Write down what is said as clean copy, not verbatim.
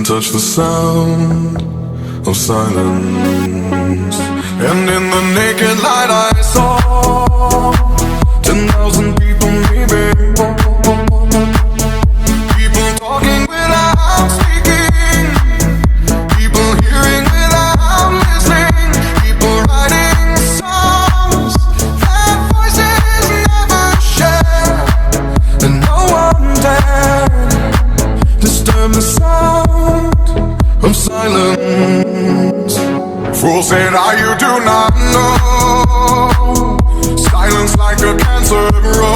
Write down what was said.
touch the sound of silence. And in the naked light I saw 10,000 people, maybe. People talking without speaking, people hearing without listening, people writing songs that voices never share, and no one dared disturb the sound of silence. Fool said, you do not know. Silence like a cancer grows.